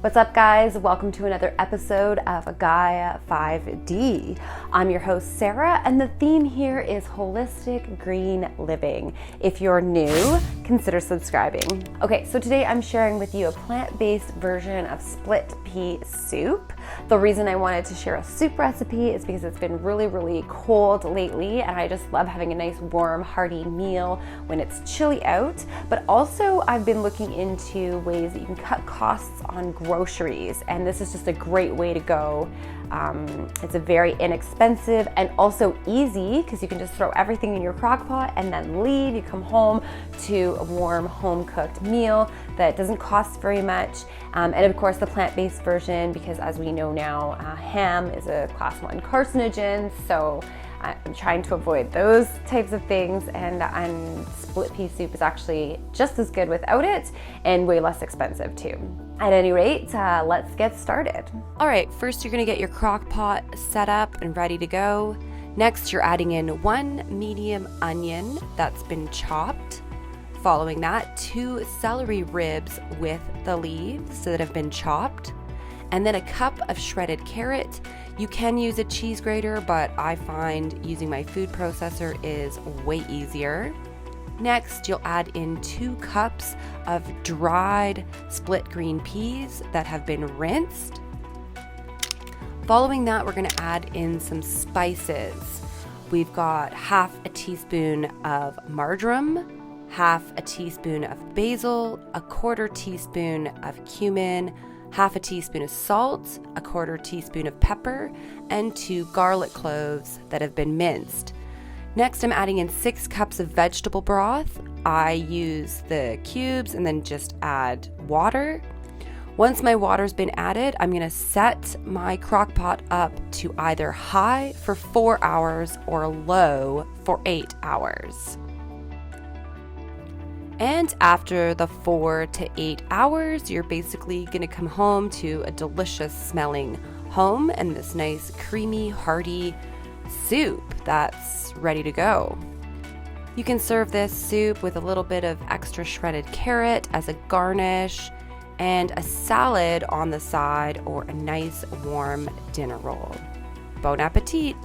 What's up, guys? Welcome to another episode of Gaia 5D. I'm your host, Sarah, and the theme here is holistic green living. If you're new, consider subscribing. Okay, so today I'm sharing with you a plant-based version of split pea soup. The reason I wanted to share a soup recipe is because it's been really cold lately, and I just love having a nice warm, hearty meal when it's chilly out. But also, I've been looking into ways that you can cut costs on groceries, and this is just a great way to go. It's a very inexpensive and also easy because you can just throw everything in your crock pot and then leave. You come home to a warm home cooked meal that doesn't cost very much. And of course the plant-based version, because as we know now, ham is a class 1 carcinogen. So I'm trying to avoid those types of things, and split pea soup is actually just as good without it and way less expensive too. At any rate, let's get started. All right, first you're gonna get your crock pot set up and ready to go. Next, you're adding in 1 medium onion that's been chopped. Following that, 2 celery ribs with the leaves that have been chopped. And then a cup of shredded carrot. You can use a cheese grater, but I find using my food processor is way easier. Next, you'll add in 2 cups of dried split green peas that have been rinsed. Following that, we're gonna add in some spices. We've got half a teaspoon of marjoram, half a teaspoon of basil, a 1/4 teaspoon of cumin, half a teaspoon of salt, a 1/4 teaspoon of pepper, and 2 garlic cloves that have been minced. Next, I'm adding in 6 cups of vegetable broth. I use the cubes and then just add water. Once my water's been added, I'm gonna set my crock pot up to either high for 4 hours or low for 8 hours. And after the 4 to 8 hours, you're basically gonna come home to a delicious smelling home and this nice creamy, hearty soup that's ready to go. You can serve this soup with a little bit of extra shredded carrot as a garnish and a salad on the side, or a nice warm dinner roll. Bon appetit!